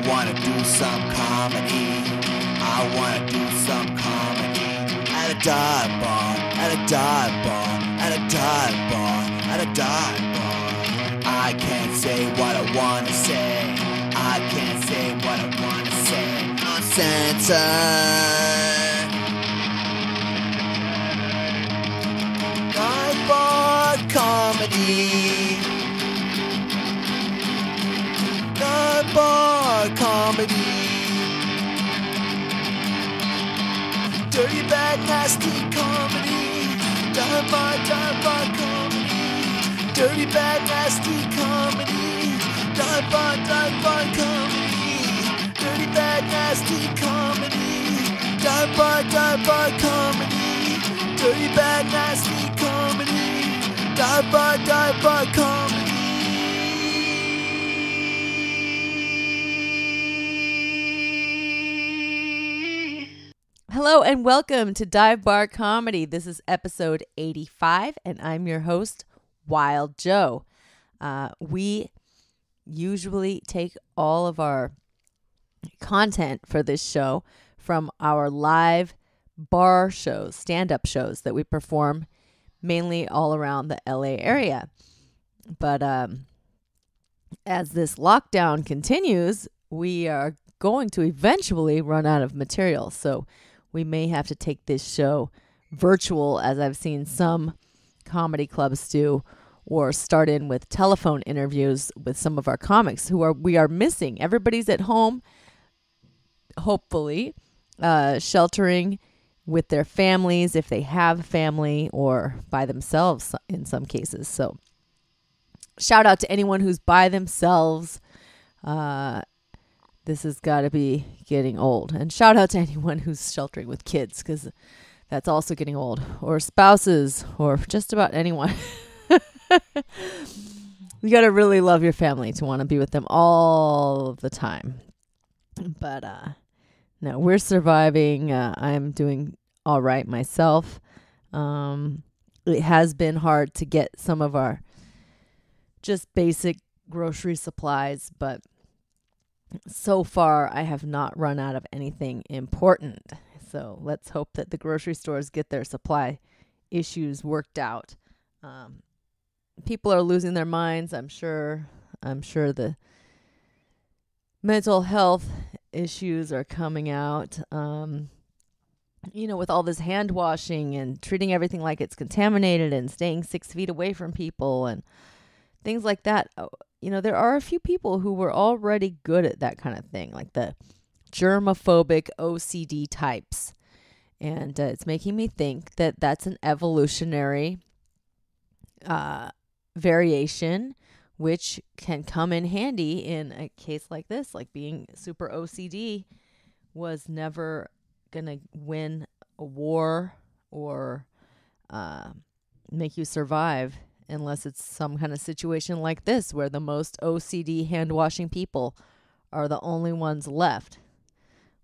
wanna do some comedy. I wanna do some comedy. At a dive bar, at a dive bar, at a dive bar, at a dive bar. I can't say what I wanna say. I can't say what I wanna say. Uncensored. Dive bar comedy. Dive bar comedy. Dirty, bad, nasty comedy. Dive bar comedy. Dirty, bad, nasty comedy. Dive bar comedy. Dirty, bad, nasty comedy. Dive bar comedy. Dirty, bad, nasty comedy. Dive bar comedy. Hello and welcome to Dive Bar Comedy. This is episode 85 and I'm your host, Wild Joe. We usually take all of our content for this show from our live bar shows, stand-up shows that we perform mainly all around the LA area. But as this lockdown continues, we are going to eventually run out of material. So we may have to take this show virtual, as I've seen some comedy clubs do, or start in with telephone interviews with some of our comics we are missing. Everybody's at home, hopefully, sheltering with their families if they have family, or by themselves in some cases. So shout out to anyone who's by themselves. This has got to be getting old. And shout out to anyone who's sheltering with kids, because that's also getting old. Or spouses, or just about anyone. You got to really love your family to want to be with them all the time. But no, we're surviving. I'm doing all right myself. It has been hard to get some of our just basic grocery supplies, but so far, I have not run out of anything important. So let's hope that the grocery stores get their supply issues worked out. People are losing their minds. I'm sure the mental health issues are coming out. With all this hand washing and treating everything like it's contaminated and staying 6 feet away from people and things like that. There are a few people who were already good at that kind of thing, like the germophobic OCD types. And it's making me think that that's an evolutionary variation, which can come in handy in a case like this. Like being super OCD was never going to win a war or make you survive, unless it's some kind of situation like this where the most OCD hand-washing people are the only ones left.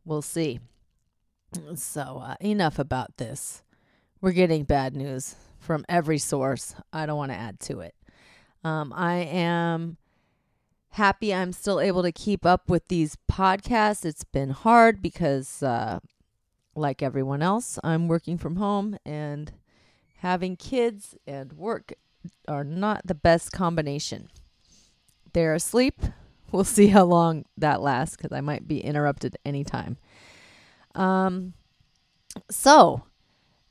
We'll see. So enough about this. We're getting bad news from every source. I don't want to add to it. I am happy I'm still able to keep up with these podcasts. It's been hard because, like everyone else, I'm working from home, and having kids and work are not the best combination. They're asleep. We'll see how long that lasts, because I might be interrupted anytime. So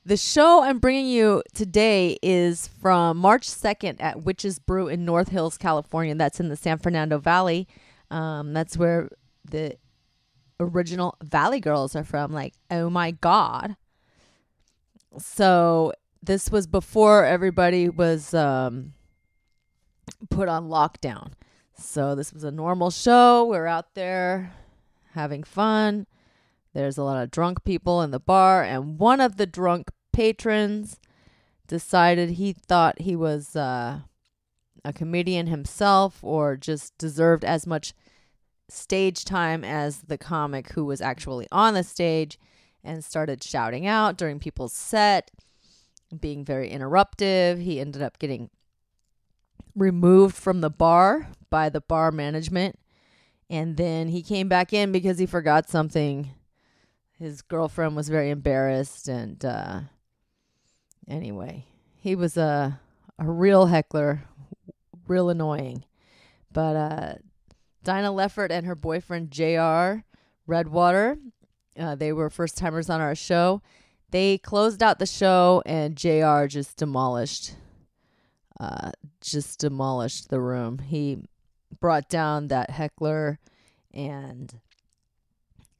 the show I'm bringing you today is from March 2nd at Witches Brew in North Hills, California. That's in the San Fernando Valley. That's where the original Valley Girls are from. Like, oh my God. So this was before everybody was put on lockdown. So this was a normal show. We're out there having fun. There's a lot of drunk people in the bar. And one of the drunk patrons decided he thought he was a comedian himself, or just deserved as much stage time as the comic who was actually on the stage, and started shouting out during people's set, being very interruptive. He ended up getting removed from the bar by the bar management, And then he came back in because he forgot something. His girlfriend was very embarrassed. And anyway, he was a real heckler, real annoying. But Dinah Leffert and her boyfriend, JR Redwater, they were first timers on our show. They closed out the show and JR just demolished the room. He brought down that heckler and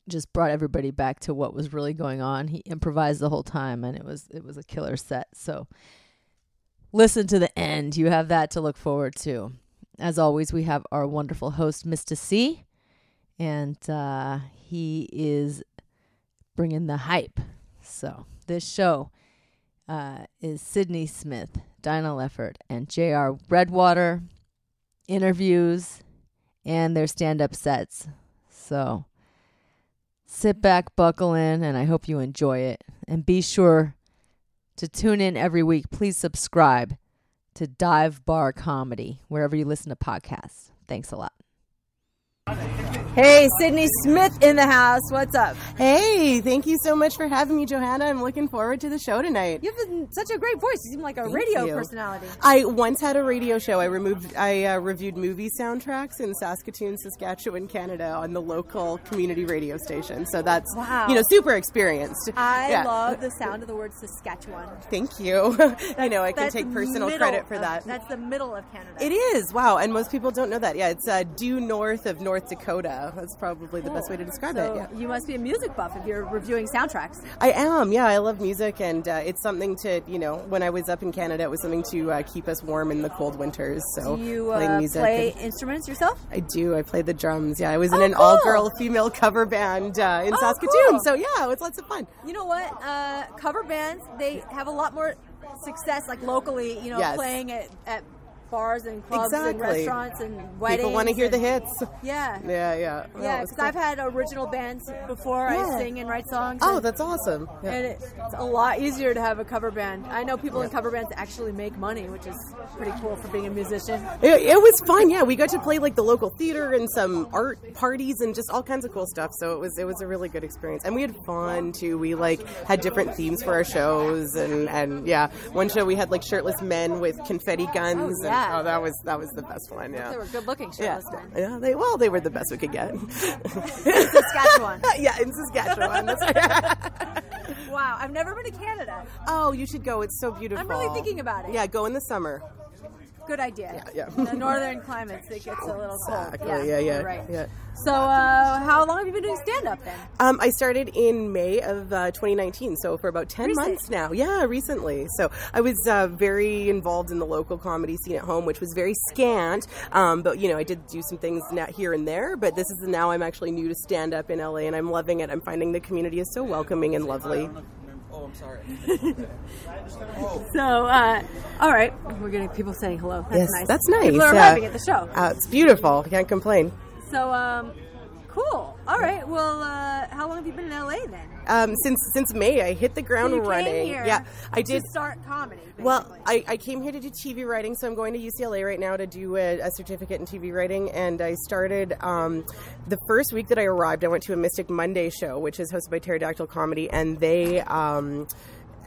just brought everybody back to what was really going on. He improvised the whole time, and it was a killer set. So listen to the end. You have that to look forward to. As always, we have our wonderful host, Mista See, and he is bringing the hype. So this show is Sydney Smith, Dinah Leffert, and JR Redwater interviews and their stand-up sets. So sit back, buckle in, and I hope you enjoy it. And be sure to tune in every week. Please subscribe to Dive Bar Comedy, wherever you listen to podcasts. Thanks a lot. Hey, Sydney Smith in the house. What's up? Hey, thank you so much for having me, Johanna. I'm looking forward to the show tonight. You have such a great voice. You seem like a radio personality. I once had a radio show. I reviewed movie soundtracks in Saskatoon, Saskatchewan, Canada on the local community radio station. So that's, super experienced. I love the sound of the word Saskatchewan. Thank you. I know, I can take personal credit for that. That's the middle of Canada. It is. Wow. And most people don't know that. Yeah, it's due north of North Dakota. That's probably the best way to describe it. Yeah. You must be a music buff if you're reviewing soundtracks. I am. Yeah, I love music, and it's something to, when I was up in Canada, it was something to keep us warm in the cold winters. So do you playing music play instruments yourself? I do. I play the drums. Yeah, I was in an all-girl female cover band in Saskatoon. Cool. So yeah, it was lots of fun. You know what? Cover bands, they have a lot more success, like locally. Playing at bars and clubs and restaurants and weddings. People want to hear the hits. Yeah. Yeah. Yeah, because I've had original bands before. I sing and write songs. Oh, that's awesome. Yeah. And it's a lot easier to have a cover band. I know people in cover bands actually make money, which is pretty cool for being a musician. It was fun, yeah. We got to play like the local theater and some art parties and just all kinds of cool stuff. So it was a really good experience. And we had fun too. We had different themes for our shows and yeah. One show we had shirtless men with confetti guns. Oh, yeah. Oh, that was the best one. Yeah, they were good-looking shirtless men. Yeah, they were the best we could get. In Saskatchewan. Yeah, in Saskatchewan. That's right. Wow, I've never been to Canada. Oh, you should go. It's so beautiful. I'm really thinking about it. Yeah, go in the summer. Good idea. Yeah. The northern climates, it gets a little cold. Yeah. You're right. Yeah. So, how long have you been doing stand-up then? I started in May of 2019, so for about 10 months now. Yeah, recently. So I was very involved in the local comedy scene at home, which was very scant. But, I did do some things here and there. But this is now I'm actually new to stand-up in LA, and I'm loving it. I'm finding the community is so welcoming and lovely. Oh, I'm sorry. So, all right. We're getting people saying hello. That's nice. That's nice. People are arriving at the show. It's beautiful. Can't complain. So, cool. All right. Well, how long have you been in LA then? Since May, I hit the ground running. Came here yeah, I did. To start comedy. Basically. Well, I came here to do TV writing, so I'm going to UCLA right now to do a certificate in TV writing. And I started the first week that I arrived. I went to a Mystic Monday show, which is hosted by Pterodactyl Comedy, and they.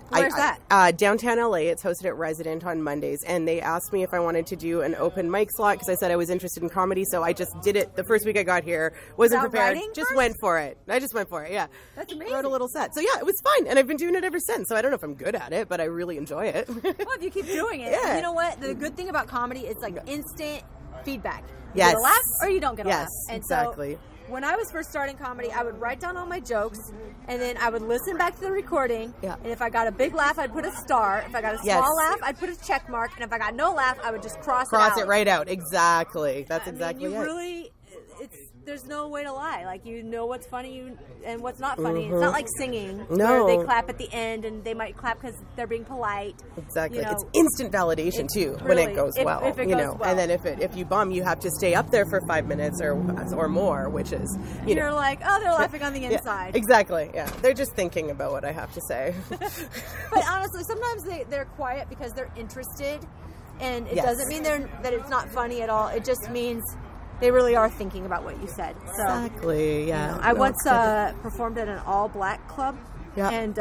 Where's that? Downtown LA. It's hosted at Resident on Mondays, and they asked me if I wanted to do an open mic slot because I said I was interested in comedy. So I just did it the first week I got here. Wasn't prepared. Just went for it. I just went for it. Yeah. That's amazing. Wrote a little set. So yeah, it was fun, and I've been doing it ever since. So I don't know if I'm good at it, but I really enjoy it. Well, if you keep doing it, you know what? The good thing about comedy is instant feedback. You get a laugh or you don't get a laugh. And exactly. So, when I was first starting comedy, I would write down all my jokes, and then I would listen back to the recording. Yeah. And if I got a big laugh, I'd put a star. If I got a small laugh, I'd put a check mark. And if I got no laugh, I would just cross it out. Cross it right out. Exactly. That's exactly it. Really, there's no way to lie. You know what's funny and what's not funny. It's not like singing. No. Where they clap at the end, and they might clap because they're being polite. Exactly. It's instant validation, too, when it goes well. If it goes well. And then if you bum, you have to stay up there for 5 minutes or more, which is, You're like, oh, they're laughing on the inside. Yeah, exactly, yeah. They're just thinking about what I have to say. But honestly, sometimes they're quiet because they're interested, and it doesn't mean that it's not funny at all. It just means they really are thinking about what you said. So, exactly. Yeah. You know, I once performed at an all-black club. Yeah. And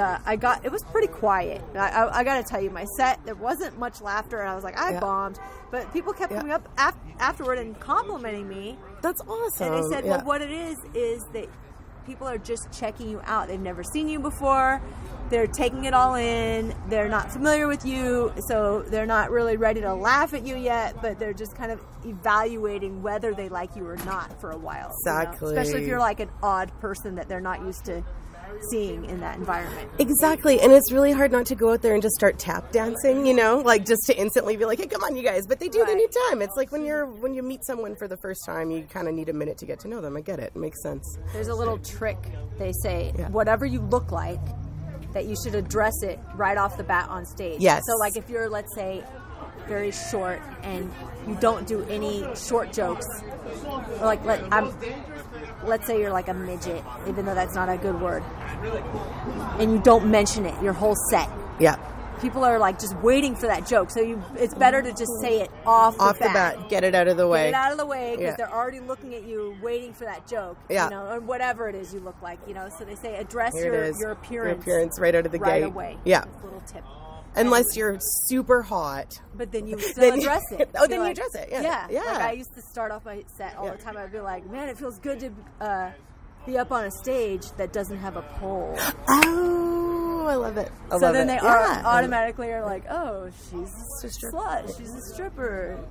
it was pretty quiet. I got to tell you, my set, there wasn't much laughter, and I was like, I bombed. But people kept coming up afterward and complimenting me. That's awesome. And they said, well, what it is that people are just checking you out. They've never seen you before. They're taking it all in. They're not familiar with you, so they're not really ready to laugh at you yet, but they're just kind of evaluating whether they like you or not for a while. Exactly. You know? Especially if you're like an odd person that they're not used to seeing in that environment. Exactly. And it's really hard not to go out there and just start tap dancing, you know, like just to instantly be like, hey, come on, you guys. But they do, they need time. It's like when you meet someone for the first time, you kind of need a minute to get to know them. I get it. It makes sense. There's a little trick. They say, whatever you look like, that you should address it right off the bat on stage. Yes. So like if you're, let's say, very short and you don't do any short jokes, or like let's say you're like a midget, even though that's not a good word, and you don't mention it your whole set. Yeah. People are like just waiting for that joke, so it's better to just say it off the bat. Get it out of the way. Get it out of the way, because they're already looking at you, waiting for that joke. Yeah. You know, or whatever it is you look like. You know, so they say address your appearance. Your appearance right out of the gate. Right away. Yeah. That's a little tip. Unless you're super hot. But then you still address it. Oh, then you address it. Yeah. Yeah. Like I used to start off my set all the time. I'd be like, man, it feels good to be up on a stage that doesn't have a pole. Oh, I love it. So then they automatically are like, oh, she's a slut. She's a stripper.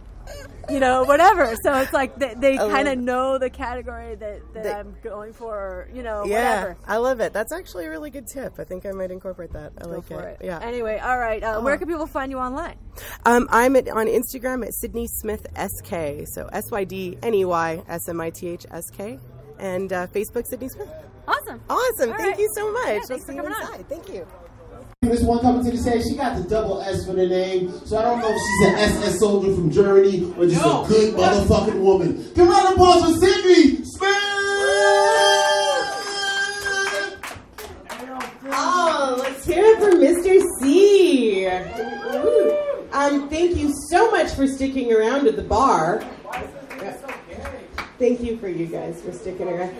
You know, whatever. So it's like they kind of know the category that I'm going for, you know, whatever. I love it. That's actually a really good tip. I think I might incorporate that. I like it. Yeah. Anyway, all right. Where can people find you online? I'm on Instagram at Sydney Smith SK. So SYDNEY SMITH and Facebook Sydney Smith. Awesome. Thank you so much. Yeah, thanks for coming on. Thank you. This one coming to the stage, she got the double S for the name, so I don't know if she's an SS soldier from Germany or just a good motherfucking woman. Give a round of applause for Sydney Smith! Oh, let's hear it for Mr. See. Thank you so much for sticking around at the bar. Thank you for you guys for sticking around.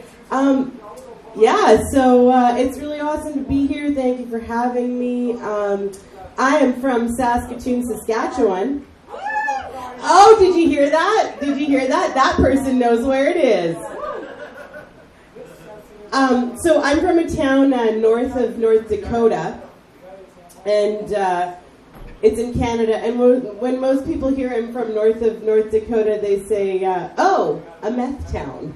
So it's really awesome to be here. Thank you for having me. I am from Saskatoon, Saskatchewan. Oh, did you hear that? That person knows where it is. So I'm from a town north of North Dakota, and it's in Canada. And when most people hear I'm from north of North Dakota, they say, oh, a meth town.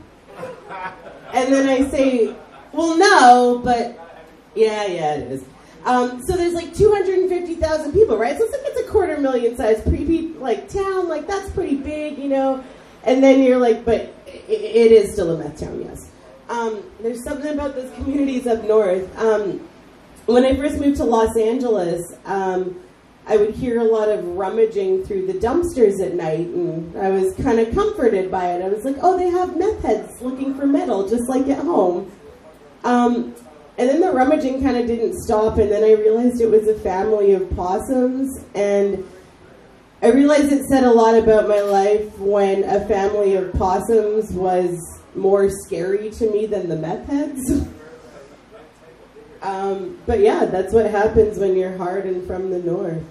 And then I say, well, no, but yeah, it is. So there's like 250,000 people, right? So it's like it's a 250,000 size town, like that's pretty big, you know. And then you're like, but it is still a meth town, yes. There's something about those communities up north. When I first moved to Los Angeles, I would hear a lot of rummaging through the dumpsters at night, and I was kind of comforted by it. I was like, oh, they have meth heads looking for metal, just like at home. And then the rummaging kind of didn't stop, and then I realized it was a family of possums, and I realized it said a lot about my life when a family of possums was more scary to me than the meth heads. But yeah, that's what happens when you're hard and from the north.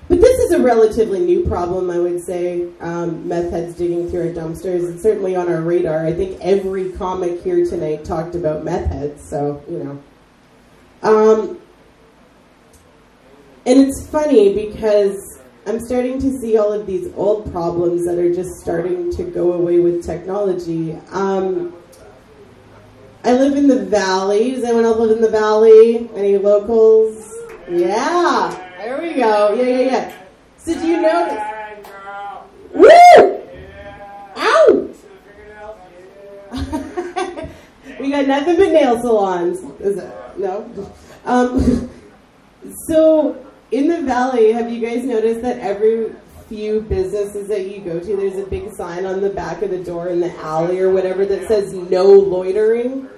But this is a relatively new problem, I would say, meth heads digging through our dumpsters. It's certainly on our radar. I think every comic here tonight talked about meth heads, so, you know. And it's funny because I'm starting to see all of these old problems that are just starting to go away with technology. I live in the Valley. Does anyone else live in the Valley? Any locals? Yeah. There we go. Yeah. So do you notice? Woo! Ow! We got nothing but nail salons. Is it? No? So in the Valley, have you guys noticed that every few businesses that you go to, there's a big sign on the back of the door in the alley or whatever that says no loitering?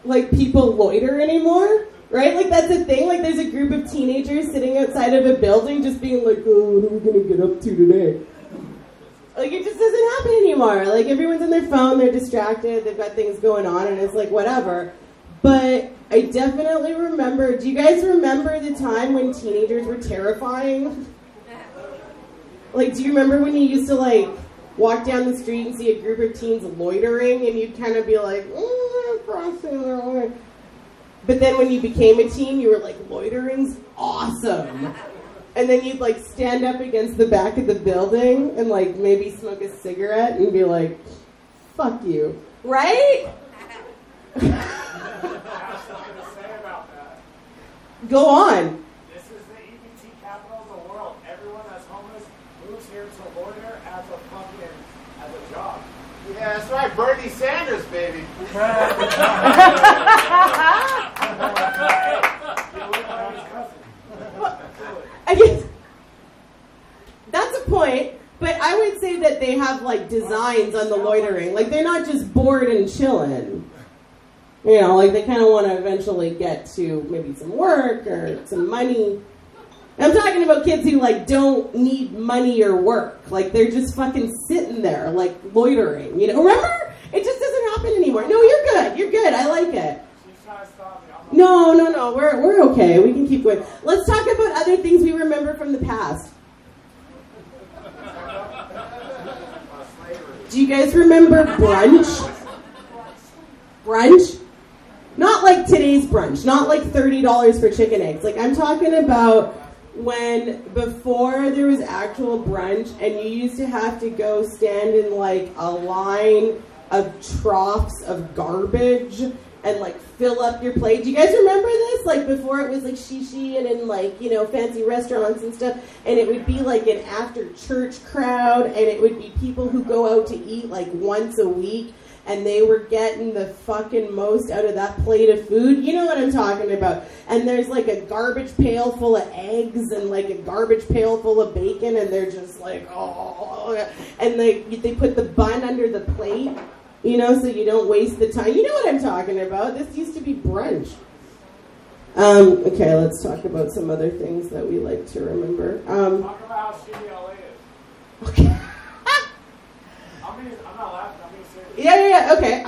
Like, people loiter anymore? Right? Like, that's a thing. Like, there's a group of teenagers sitting outside of a building just being like, oh, what are we going to get up to today? Like, it just doesn't happen anymore. Like, everyone's on their phone, they're distracted, they've got things going on, and it's like, whatever. But I definitely remember, do you guys remember the time when teenagers were terrifying? Like, do you remember when you used to, like, walk down the street and see a group of teens loitering, and you'd kind of be like, oh, they're crossing their line. But then when you became a teen, you were like, loitering's awesome. And then you'd, like, stand up against the back of the building and, like, maybe smoke a cigarette and be like, fuck you. Right? Go on. This is the EBT capital of the world. Everyone that's homeless moves here to loiter as a fucking, as a job. Yeah, that's right. Bernie Sanders, baby. I guess that's a point, but I would say that they have, like, designs on the loitering. Like, they're not just bored and chilling. You know, like, they kind of want to eventually get to maybe some work or some money. I'm talking about kids who, like, don't need money or work. Like, they're just fucking sitting there, like, loitering. You know, remember? It just doesn't happen anymore. No, you're good. You're good. I like it. No. We're okay. We can keep going. Let's talk about other things we remember from the past. Do you guys remember brunch? Brunch? Not like today's brunch. Not like $30 for chicken eggs. Like, I'm talking about when, before there was actual brunch, and you used to have to go stand in, like, a line of troughs of garbage and, like, fill up your plate. Do you guys remember this? Like, before it was, like, shishi and in, like, you know, fancy restaurants and stuff, and it would be, like, an after-church crowd, and it would be people who go out to eat, like, once a week, and they were getting the fucking most out of that plate of food. You know what I'm talking about. And there's, like, a garbage pail full of eggs and, like, a garbage pail full of bacon, and they're just like, oh. And they put the bun under the plate, you know, so you don't waste the time. You know what I'm talking about. This used to be brunch. Okay, let's talk about some other things that we like to remember. Talk about how shitty LA is. Okay. I'm not laughing. I'm being serious. Yeah, okay.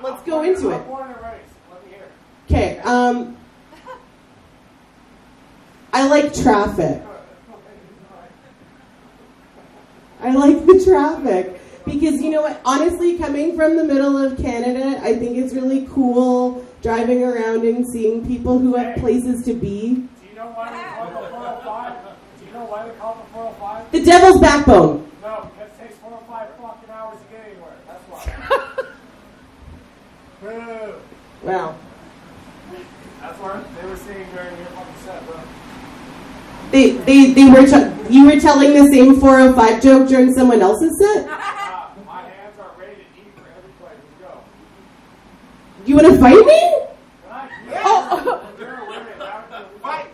Let's go into it. I'm born and raised. Let me hear it. Okay, I like traffic. I like the traffic. Because, you know what, honestly, coming from the middle of Canada, I think it's really cool driving around and seeing people who have places to be. Do you know why they call it the 405? Do you know why they call it the 405? The devil's backbone. No, because it takes 4 or 5 fucking hours to get anywhere. That's why. Boo. Wow. That's what they were saying during your fucking set, bro. You were telling the same 405 joke during someone else's set? My hands are ready to eat for every play. Let's go. You want to fight me? Yeah. Oh. Fight.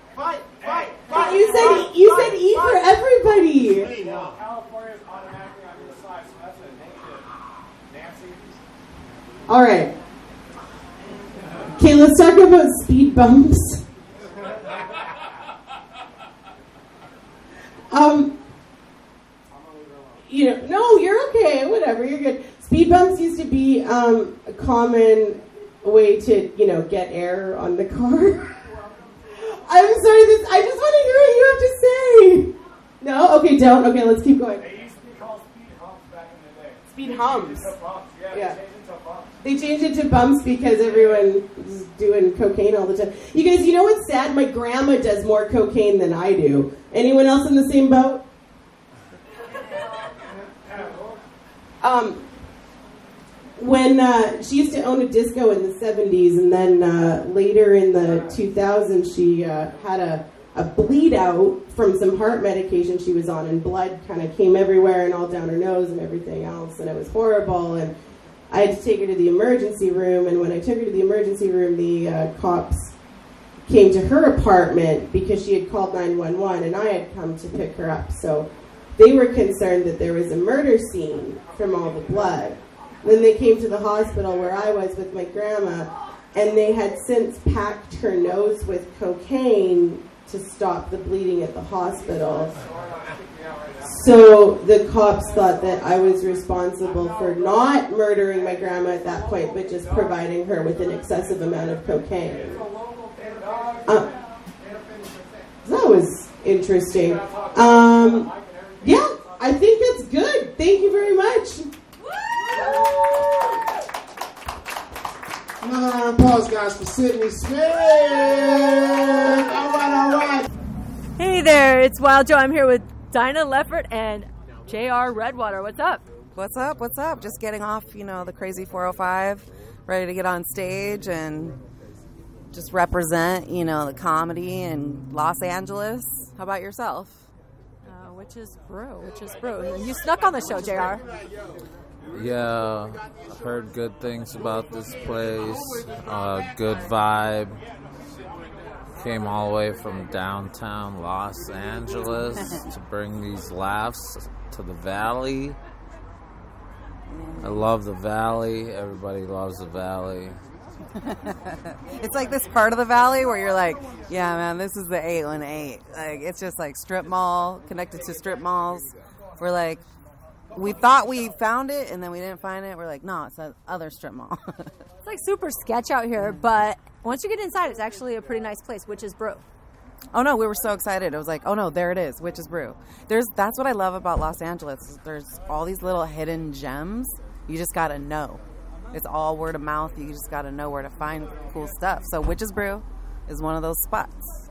You said eat for everybody. California's automatically on your side, so that's a negative. Nancy. All right. Okay, let's talk about speed bumps. You know, no, you're okay. Whatever, you're good. Speed bumps used to be a common way to, you know, get air on the car. I'm sorry. I just want to hear what you have to say. No, okay, don't. Okay, let's keep going. They used to be called speed humps back in the day. Speed humps. Yeah. They changed it to bumps because everyone is doing cocaine all the time. You guys, you know what's sad? My grandma does more cocaine than I do. Anyone else in the same boat? When she used to own a disco in the 70s, and then later in the 2000s, she had a bleed out from some heart medication she was on, and blood kind of came everywhere and all down her nose and everything else, and it was horrible. And I had to take her to the emergency room, and when I took her to the emergency room, the cops came to her apartment because she had called 911, and I had come to pick her up. So they were concerned that there was a murder scene from all the blood. Then they came to the hospital where I was with my grandma, and they had since packed her nose with cocaine to stop the bleeding at the hospital. So the cops thought that I was responsible for not murdering my grandma at that point, but just providing her with an excessive amount of cocaine. That was interesting. Yeah, I think that's good. Thank you very much. Another round of applause, guys, for Sydney Smith. All right. Hey there, it's Wild Joe. I'm here with Dinah Leffert and JR Redwater. What's up? What's up? What's up? Just getting off, the crazy 405, ready to get on stage and just represent, the comedy in Los Angeles. How about yourself? Witches Brew. You snuck on the show, JR. Yeah, I've heard good things about this place. Good vibe. Came all the way from downtown Los Angeles to bring these laughs to the Valley. I love the Valley. Everybody loves the Valley. It's like this part of the Valley where you're like, yeah, man, this is the 818. Like, it's just like strip mall, connected to strip malls. We're like, we thought we found it, and then we didn't find it. We're like, no, it's that other strip mall. It's like super sketch out here, but once you get inside, it's actually a pretty nice place, Witches Brew. Oh, no, we were so excited. It was like, oh, no, there it is, Witches Brew. That's what I love about Los Angeles. There's all these little hidden gems. You just got to know. It's all word of mouth. You just got to know where to find cool stuff. So Witches Brew is one of those spots.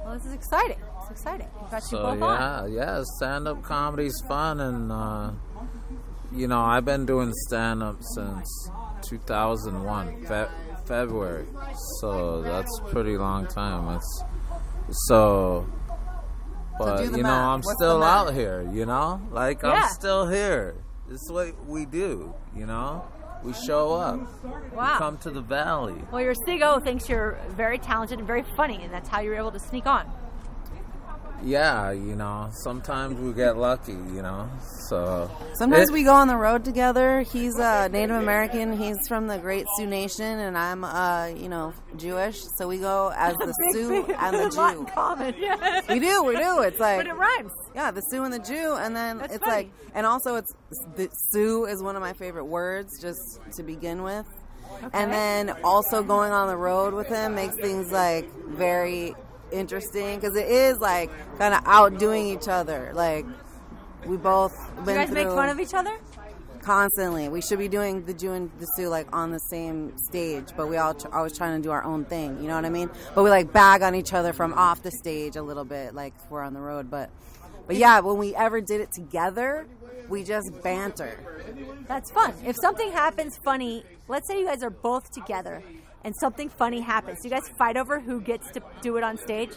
Well, this is exciting. It's exciting. We've got you both on. Yeah, stand-up comedy's fun, and I've been doing stand-up since 2001 February, so that's a pretty long time. I'm still out here. I'm still here. This is what we do. We show up. Wow. We come to the Valley. Well, your Sigo thinks you're very talented and very funny, and that's how you're able to sneak on. Yeah, sometimes we get lucky, so. Sometimes we go on the road together. He's Native American. He's from the Great Sioux Nation, and I'm, Jewish. So we go as the Sioux and the Jew. In common. Yeah. We do. It's like. But it rhymes. Yeah, the Sioux and the Jew, and then That's it's funny. like, and also the Sioux is one of my favorite words, just to begin with. Okay. And then also going on the road with him makes things like very interesting, because it is like kind of outdoing each other. Like, we both been Do you guys make fun of each other? Constantly. We should be doing the Jew and the Sioux like on the same stage, but we all always trying to do our own thing, you know what I mean? But we like bag on each other from off the stage a little bit, like if we're on the road. But yeah, when we ever did it together, we just banter. That's fun. If something happens funny, let's say you guys are both together and something funny happens, do you guys fight over who gets to do it on stage?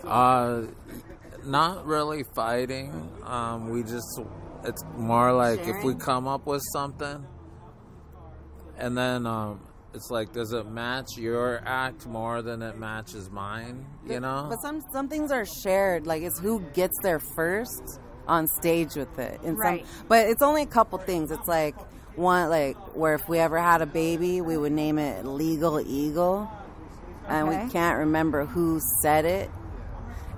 Not really fighting. It's more like if we come up with something, and then it's like, does it match your act more than it matches mine? But some things are shared. Like, it's who gets there first on stage with it. Right. But it's only a couple things. It's like one, like where if we ever had a baby, we would name it Legal Eagle, and we can't remember who said it.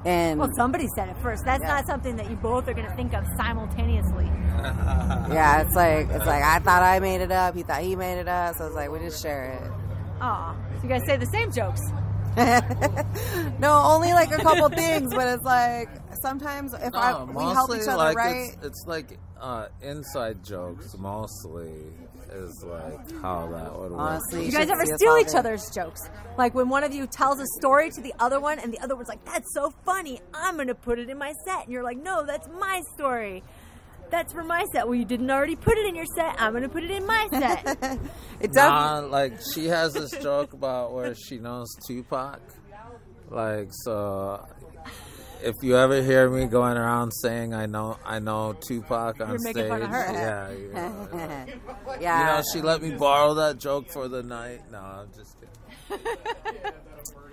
And well, somebody said it first. That's not something that you both are going to think of simultaneously. Yeah, it's like I thought I made it up. He thought he made it up. So it's like we just share it. Aw, so you guys say the same jokes. No, only like a couple things, but it's like sometimes if we help each other, like right? It's like inside jokes mostly is like how that would work. Honestly, you guys ever steal each other's jokes? Like when one of you tells a story to the other one, and the other one's like, "That's so funny, I'm gonna put it in my set," and you're like, "No, that's my story. That's for my set." Well, you didn't already put it in your set. I'm gonna put it in my set. Like she has this joke about where she knows Tupac. Like, so if you ever hear me going around saying I know Tupac on stage, making fun of her. Yeah. Yeah. She let me borrow that joke for the night. No, I'm just kidding.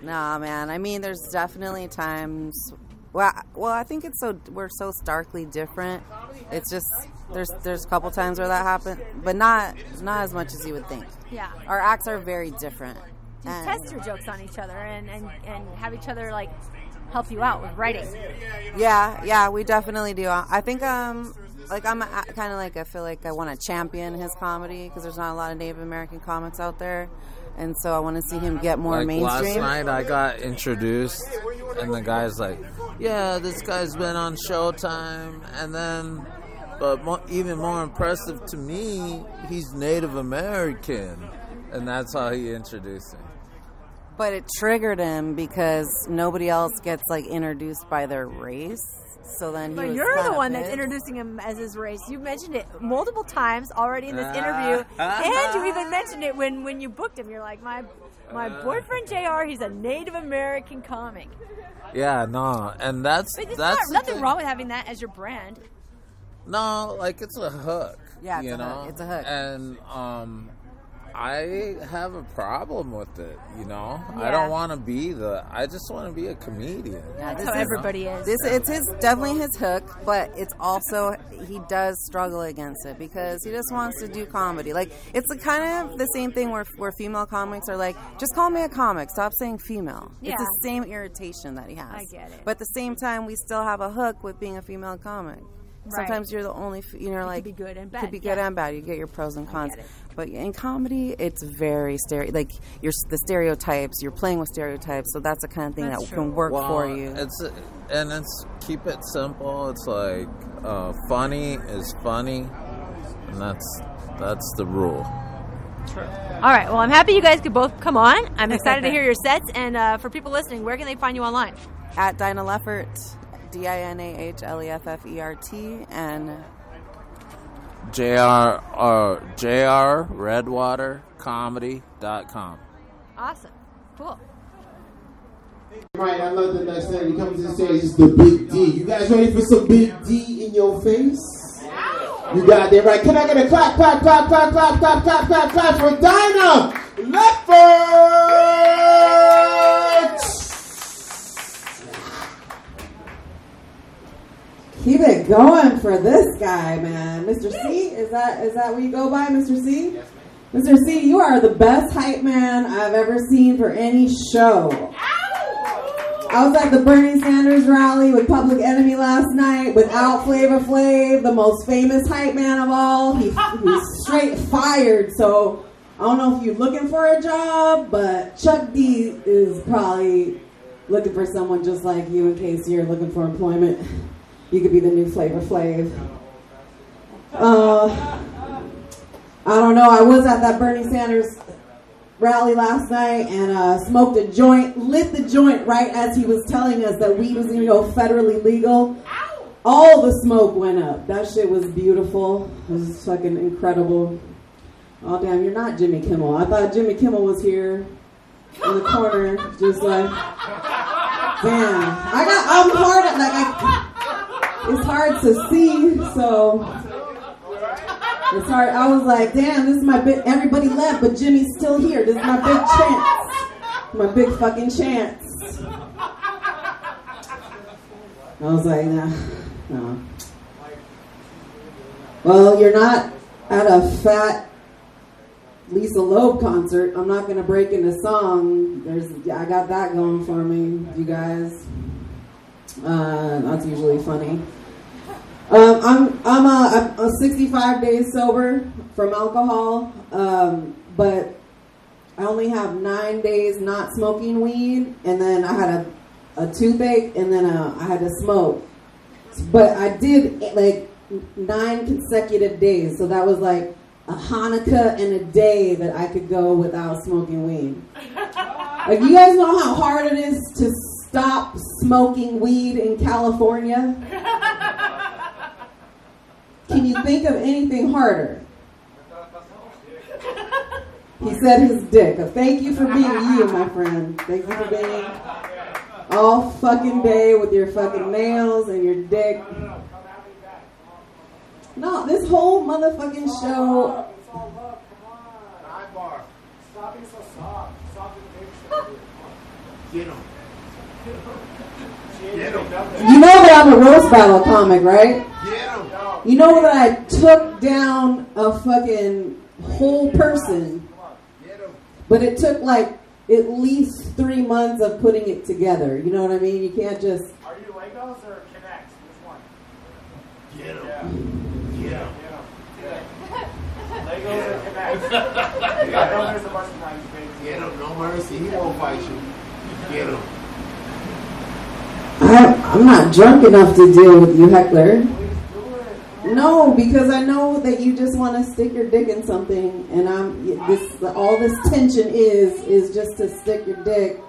Nah, man. I mean, there's definitely times. Well, I think we're so starkly different. It's just there's a couple times where that happened, but not as much as you would think. Yeah. Our acts are very different. test your jokes on each other and have each other like help you out with writing. Yeah, we definitely do. I think like I'm kind of like I feel like I want to champion his comedy because there's not a lot of Native American comics out there, and so I want to see him get more mainstream. Last night I got introduced, and the guy's like, "Yeah, this guy's been on Showtime," and then, but even more impressive to me, he's Native American, and that's how he introduced me. But it triggered him because nobody else gets like introduced by their race. So then but you're the one that's introducing him as his race. You mentioned it multiple times already in this interview, and you even mentioned it when you booked him. You're like, my boyfriend JR, he's a Native American comic. Yeah, no, and that's nothing wrong with having that as your brand. No, like it's a hook. Yeah, it's a hook. And I have a problem with it, Yeah. I don't want to be I just want to be a comedian. Yeah, that's how everybody is. It's definitely his hook, but it's also, he does struggle against it because he just wants to do comedy. Like, it's kind of the same thing where female comics are like, just call me a comic, stop saying female. Yeah. It's the same irritation that he has. I get it. But at the same time, we still have a hook with being a female comic. Right. Sometimes you're the only, like, could be good and bad. Could be good and bad. You get your pros and cons. But in comedy, it's very the stereotypes. You're playing with stereotypes, so that's the kind of thing that can work for you. It's keep it simple. It's like funny is funny, and that's the rule. True. All right. Well, I'm happy you guys could both come on. I'm excited to hear your sets. And for people listening, where can they find you online? At Dinah Leffert. DINAHLEFFERT and JR Redwater Comedy.com. Awesome. Cool. Right, I love the next time you come to the stage is the Big D. You guys ready for some Big D in your face? You got that right. Can I get a clap for Dinah Leffert? Keep it going for this guy, man. Mr. C, is that what you go by, Mr. C? Yes, ma'am. Mr. C, you are the best hype man I've ever seen for any show. I was at the Bernie Sanders rally with Public Enemy last night without Flavor Flav, the most famous hype man of all. He's straight fired, so I don't know if you're looking for a job, but Chuck D is probably looking for someone just like you in case you're looking for employment. You could be the new Flavor Flav. I don't know. I was at that Bernie Sanders rally last night and smoked a joint, lit the joint right as he was telling us that weed was going to go federally legal. All the smoke went up. That shit was beautiful. It was fucking incredible. Oh, damn, you're not Jimmy Kimmel. I thought Jimmy Kimmel was here in the corner, just like, damn. I'm hard at, it's hard to see, so it's hard. I was like, damn, this is my big, everybody left, but Jimmy's still here. This is my big chance. My big fucking chance. I was like, nah. Well, you're not at a fat Lisa Loeb concert. I'm not going to break into song. I got that going for me, you guys. That's usually funny. I'm 65 days sober from alcohol, but I only have 9 days not smoking weed, and then I had a toothache, and then I had to smoke. But I did like 9 consecutive days, so that was like a Hanukkah and a day that I could go without smoking weed. Like, you guys know how hard it is to stop smoking weed in California? Can you think of anything harder? He said his dick. Thank you for being you, my friend. Thank you for being all fucking day with your fucking nails and your dick. No, this whole motherfucking show. Stop being so soft. Stop being big. You know that I'm a roast battle comic, right? You know that I took down a fucking whole person, but it took like at least 3 months of putting it together. You know what I mean? You can't just... Are you Legos or Connects? Which one? Get 'em. Yeah. Legos or Connects? I know there's a bunch of times you make. Get him, no mercy. He won't fight you. Get him. I'm not drunk enough to deal with you, heckler. No, because I know that you just want to stick your dick in something, and all this tension is just to stick your dick.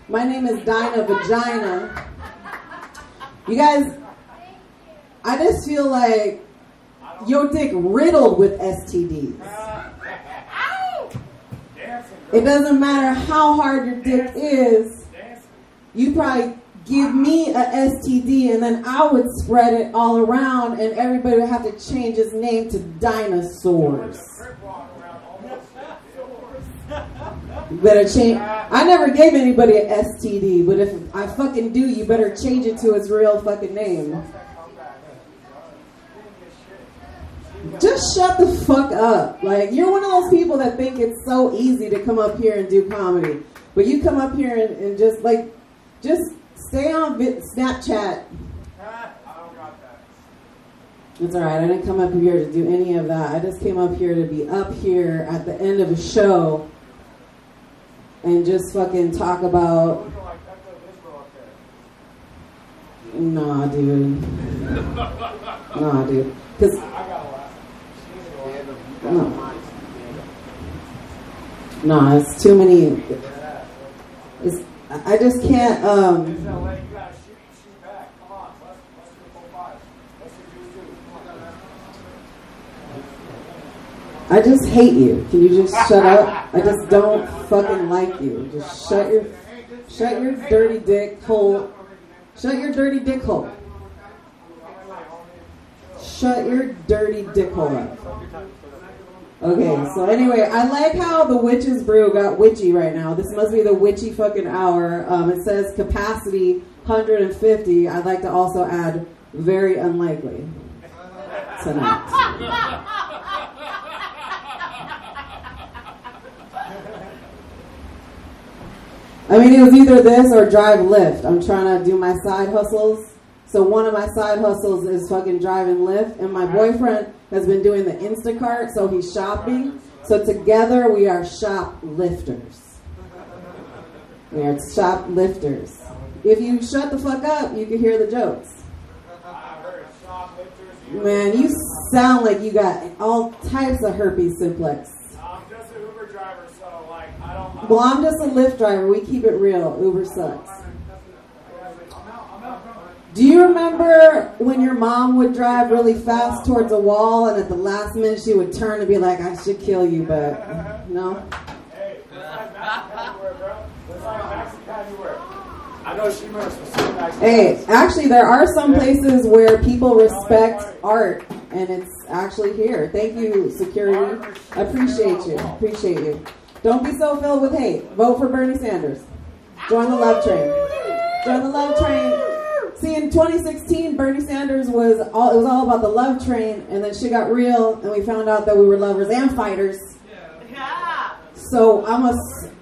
My name is Dinah Vagina. You guys, I just feel like your dick riddled with STDs. It doesn't matter how hard your dick is, you probably give me a STD and then I would spread it all around and everybody would have to change his name to Dinosaurs. You better change. I never gave anybody an STD, but if I fucking do, you better change it to its real fucking name. Just shut the fuck up. Like, you're one of those people that think it's so easy to come up here and do comedy. But you come up here and just stay on Snapchat. It's alright, I didn't come up here to do any of that. I just came up here to be up here at the end of a show and just fucking talk about... Nah, dude. Because... No, it's too many... I just can't, I just hate you. Can you just shut up? I just don't fucking like you. Just shut your dirty dick hole. Shut your dirty dick hole. Shut your dirty dick hole up. Okay, so anyway, I like how the Witches Brew got witchy right now. This must be the witchy fucking hour. It says capacity 150. I'd like to also add very unlikely tonight. I mean, it was either this or drive Lyft. I'm trying to do my side hustles. So one of my side hustles is fucking driving Lyft, and my boyfriend has been doing the Instacart, so he's shopping. So together we are shoplifters. We are shoplifters. If you shut the fuck up, you can hear the jokes. Man, you sound like you got all types of herpes simplex. I'm just an Uber driver, so I don't... Well, I'm just a Lyft driver. We keep it real. Uber sucks. Do you remember when your mom would drive really fast towards a wall and at the last minute she would turn and be like, I should kill you, but no? Hey, I know she must have. Hey, actually there are some places where people respect art and it's actually here. Thank you, security. I appreciate you. Don't be so filled with hate. Vote for Bernie Sanders. Join the love train. Join the love train. See, in 2016, Bernie Sanders was all about the love train, and then shit got real, and we found out that we were lovers and fighters. Yeah. So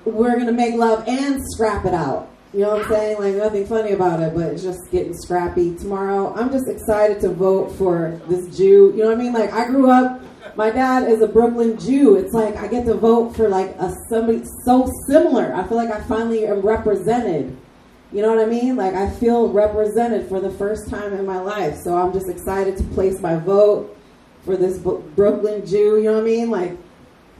we're gonna make love and scrap it out. You know what I'm saying? Like, nothing funny about it, but it's just getting scrappy. Tomorrow, I'm just excited to vote for this Jew. You know what I mean? Like, I grew up, my dad is a Brooklyn Jew. It's like I get to vote for like somebody so similar. I feel like I finally am represented. You know what I mean? Like, I feel represented for the first time in my life. So I'm just excited to place my vote for this Brooklyn Jew. You know what I mean? Like,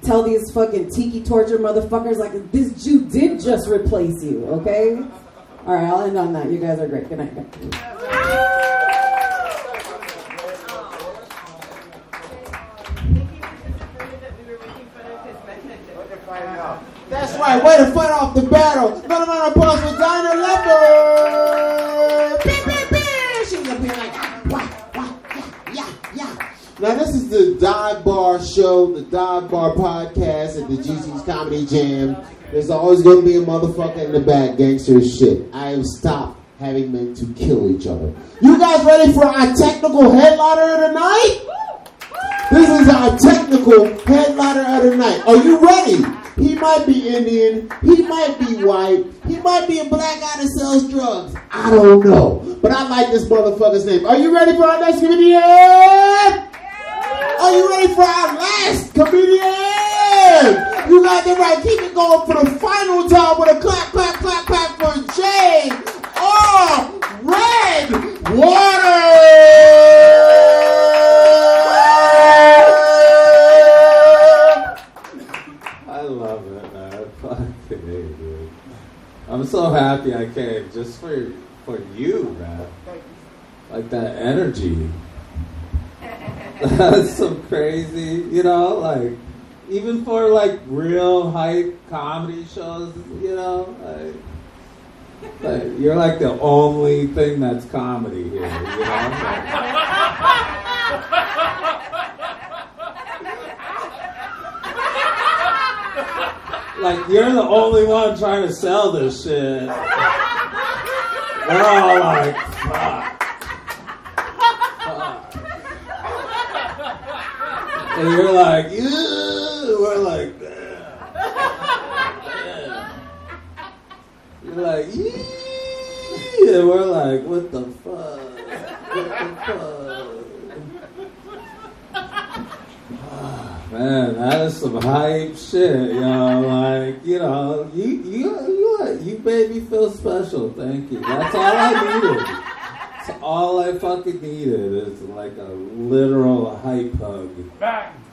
tell these fucking tiki torture motherfuckers, like, this Jew did just replace you, okay? All right, I'll end on that. You guys are great. Good night. That's right, way to fight off the battle. Another round of applause for Dinah Leffert. She's up here like, yeah. Now this is the Dive Bar show, the Dive Bar podcast at the GC's Comedy Jam. There's always going to be a motherfucker in the back, gangster shit. I have stopped having men to kill each other. You guys ready for our technical headliner of the night? This is our technical headliner of the night. Are you ready? He might be Indian. He might be white. He might be a black guy that sells drugs. I don't know. But I like this motherfucker's name. Are you ready for our next comedian? Are you ready for our last comedian? You got it right. Keep it going for the final time with a clap, clap, clap, clap for JR Redwater. I love it, man. Fucking A, dude. I'm so happy I came just for you, man. Like that energy. That's some crazy, you know, like, even for like real hype comedy shows, you know, like you're like the only thing that's comedy here, you know? Like you're the only one trying to sell this shit. We're all like, fuck. And you're like, yeah. We're like, yeah. You're like, yeah. And we're like, what the fuck? What the fuck? Oh, man, that is some hype shit, you know. Like, you know, you made me feel special. Thank you. That's all I needed. That's all I fucking needed is like a literal hype hug.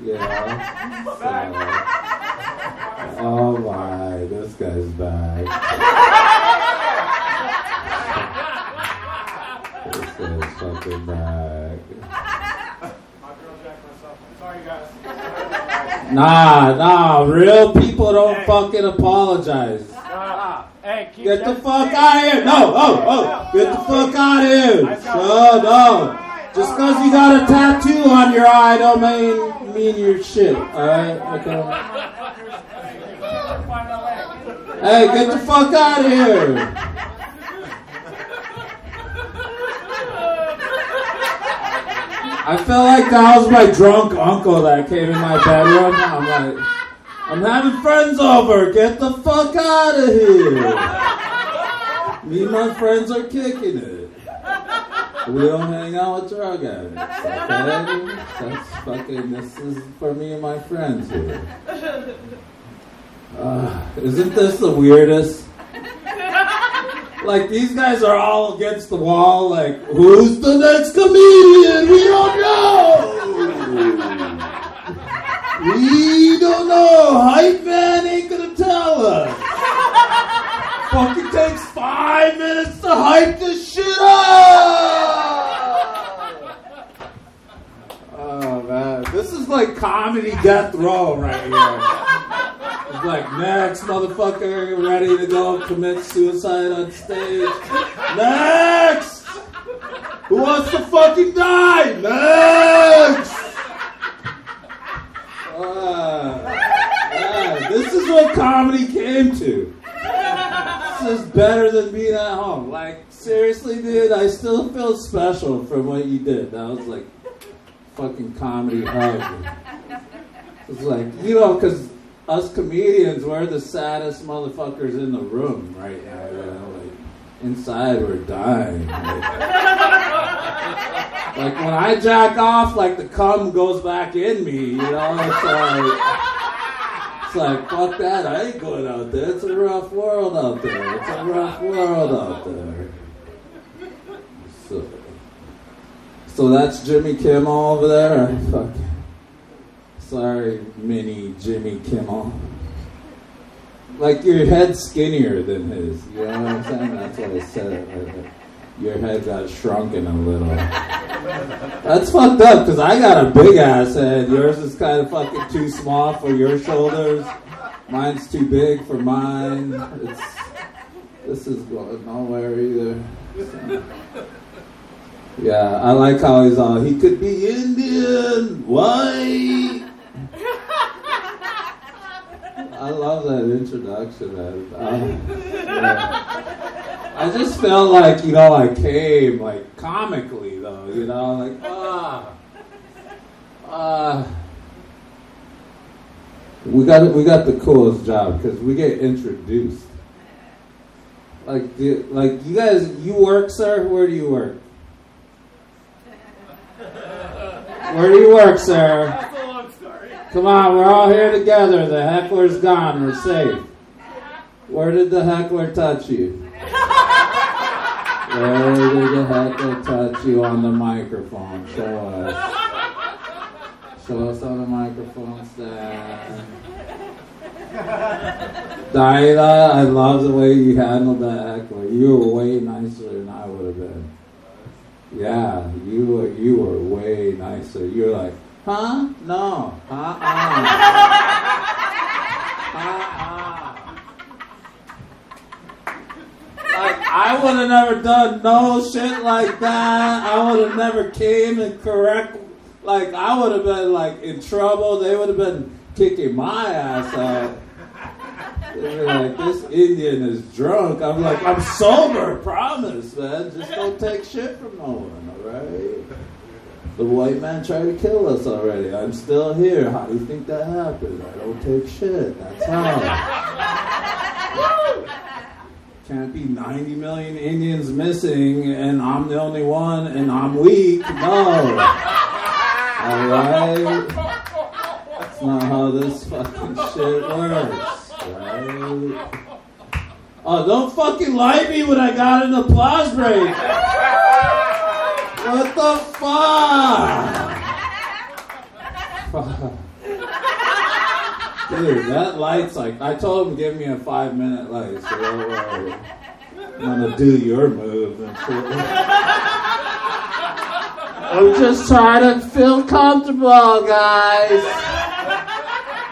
You know? So, oh my, this guy's back. This guy's fucking back. Sorry, guys. Nah, real people don't fucking apologize. Hey, get the fuck out of here! No, get the fuck out of here! No. Just because you got a tattoo on your eye don't mean you're shit, alright? Okay. Hey, get the fuck out of here! I felt like that was my drunk uncle that came in my bedroom. I'm like, I'm having friends over. Get the fuck out of here. Me and my friends are kicking it. We don't hang out with drug addicts, okay? That's fucking, this is for me and my friends here. Isn't this the weirdest? Like, these guys are all against the wall, like, who's the next comedian? We don't know! We don't know! Hype man ain't gonna tell us! Fucking takes 5 minutes to hype this shit up! Oh, man. This is like comedy death row right here. It's like, next, motherfucker, ready to go commit suicide on stage. Next! Who wants to fucking die? Next! This is what comedy came to. This is better than being at home. Like, seriously, dude, I still feel special from what you did. That was like fucking comedy hug. It's like, you know, because us comedians, we're the saddest motherfuckers in the room right now. You know? Like, inside, we're dying. Like when I jack off, like the cum goes back in me. You know, it's like fuck that. I ain't going out there. It's a rough world out there. It's a rough world out there. So that's Jimmy Kimmel over there. Fuck. Sorry, mini Jimmy Kimmel. Like, your head's skinnier than his. You know what I'm saying? That's what I said. Your head got shrunken a little. That's fucked up, because I got a big ass head. Yours is kind of fucking too small for your shoulders. Mine's too big for mine. This is going nowhere either. So. Yeah, I like how he's all, he could be Indian, white. I love that introduction, man. Yeah. I just felt like, you know, I came, like, comically, though, you know, like, We got the coolest job because we get introduced. Like you guys, you work, sir? Where do you work? Where do you work, sir? That's a long story. Come on, we're all here together. The heckler's gone. We're safe. Where did the heckler touch you? Where did the heckler touch you on the microphone? Show us. Show us on the microphone stand. Dinah, I love the way you handled that heckler. You were way nicer than I would have been. Yeah, you were way nicer. You were like, huh? No. Like, I would have never done no shit like that. I would have never came and correct. Like, I would have been, like, in trouble. They would have been kicking my ass out. They were like, this Indian is drunk. I'm like, I'm sober, promise, man. Just don't take shit from no one, all right? The white man tried to kill us already. I'm still here. How do you think that happened? I don't take shit. That's how. Can't be 90 million Indians missing and I'm the only one and I'm weak. No. Alright? That's not how this fucking shit works. Right? Oh, don't fucking light me when I got an applause break. What the fuck? Dude, that light's like, I told him to give me a 5-minute light, so I'm gonna do your move and shit. I'm just trying to feel comfortable, guys.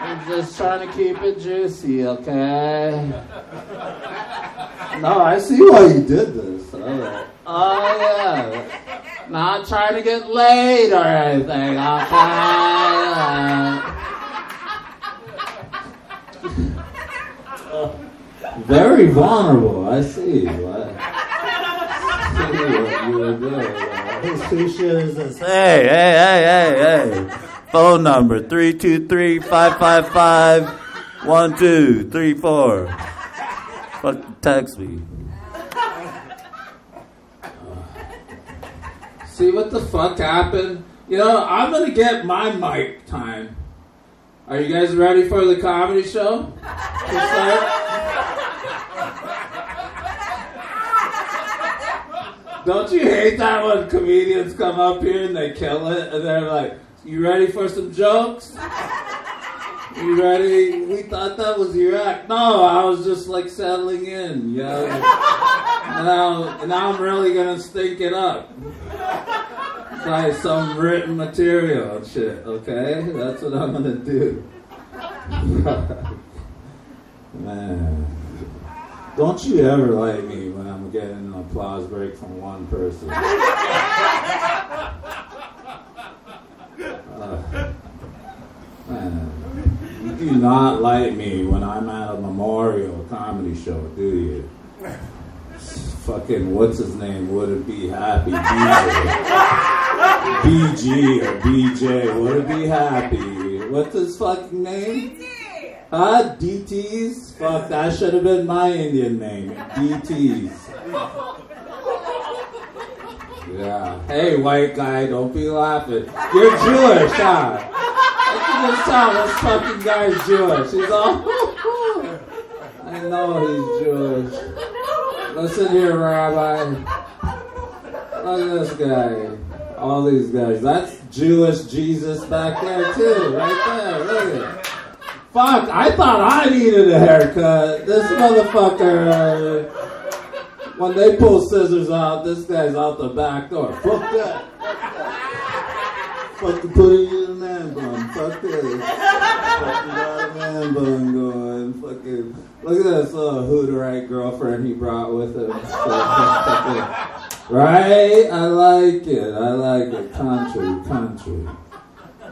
I'm just trying to keep it juicy, okay? No, I see why you did this. Oh, yeah. Not trying to get laid or anything, okay? Very vulnerable, I see. What you were doing. Whose shit is this? Hey. Phone number 323-555-1234. Fucking text me. See what the fuck happened? You know, I'm gonna get my mic time. Are you guys ready for the comedy show? Don't you hate that when comedians come up here and they kill it and they're like, you ready for some jokes? You ready? We thought that was your act. No, I was just like settling in, you know? And now I'm really gonna stink it up. By some written material and shit, okay? That's what I'm gonna do. Man. Don't you ever like me when I'm getting an applause break from one person. Man. You do not like me when I'm at a memorial comedy show, do you? Fucking, what's his name? Would it be happy? BG or BJ. Would it be happy? What's his fucking name? Huh? DTs? Fuck, that should have been my Indian name. DTs. Yeah. Hey, white guy, don't be laughing. You're Jewish, huh? I can just tell this fucking guy's Jewish. He's all, I know he's Jewish. Listen here, Rabbi. Look at this guy. All these guys. That's Jewish Jesus back there, too. Right there. Look at it. Fuck, I thought I needed a haircut. This motherfucker, when they pull scissors out, this guy's out the back door. Fuck that. Fucking putting you in a man bun. Fuck this. Fucking got a man bun going. Fucking, look at this little Hooterite girlfriend he brought with him. Right? I like it. Country.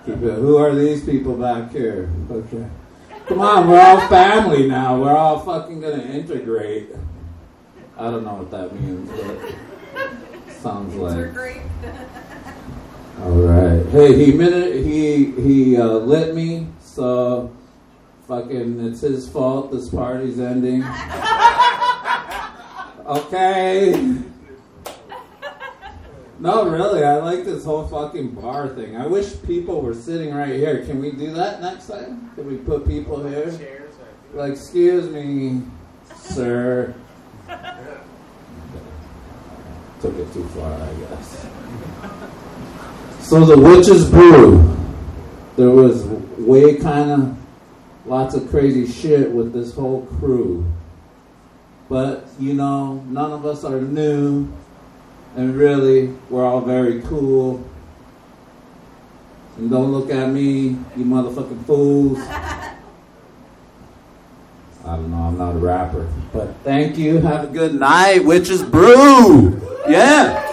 Keep it. Who are these people back here? Okay. Come on, we're all family now. We're all fucking gonna integrate. I don't know what that means, but sounds like. All right. Hey, he lit me, so Fucking, it's his fault. This party's ending. Okay. No, really, I like this whole fucking bar thing. I wish people were sitting right here. Can we do that next time? Can we put people here? Like, excuse me, sir. Took it too far, I guess. So the Witches Brew. There was way kind of lots of crazy shit with this whole crew. But, you know, none of us are new. And really, we're all very cool. And don't look at me, you motherfucking fools. I don't know, I'm not a rapper. But thank you, have a good night, Witches Brew! Yeah!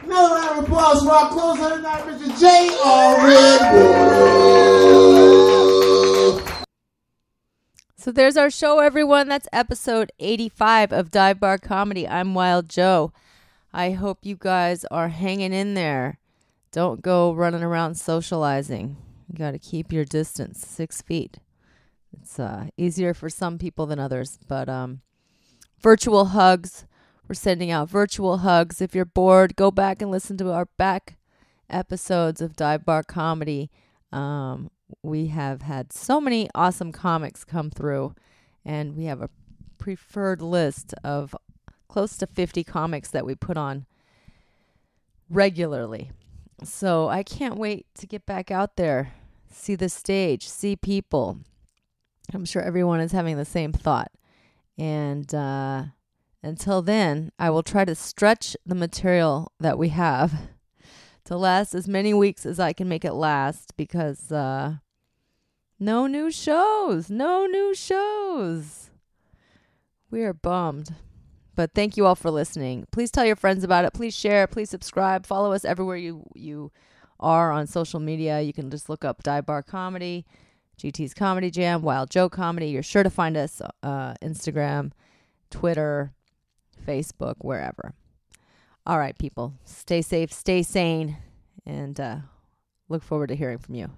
Another round of applause for our closer tonight, Mr. JR Redwater. So there's our show, everyone. That's episode 85 of Dive Bar Comedy. I'm Wild Joe. I hope you guys are hanging in there. Don't go running around socializing. You got to keep your distance, 6 feet. It's easier for some people than others. But virtual hugs. We're sending out virtual hugs. If you're bored, go back and listen to our back episodes of Dive Bar Comedy. We have had so many awesome comics come through, and we have a preferred list of close to 50 comics that we put on regularly. So I can't wait to get back out there, see the stage, see people. I'm sure everyone is having the same thought. And until then, I will try to stretch the material that we have to last as many weeks as I can make it last, because no new shows. We are bummed. But thank you all for listening. Please tell your friends about it. Please share. Please subscribe. Follow us everywhere you are on social media. You can just look up Dive Bar Comedy, GT's Comedy Jam, Wild Joe Comedy. You're sure to find us Instagram, Twitter, Facebook, wherever. All right, people. Stay safe, stay sane, and look forward to hearing from you.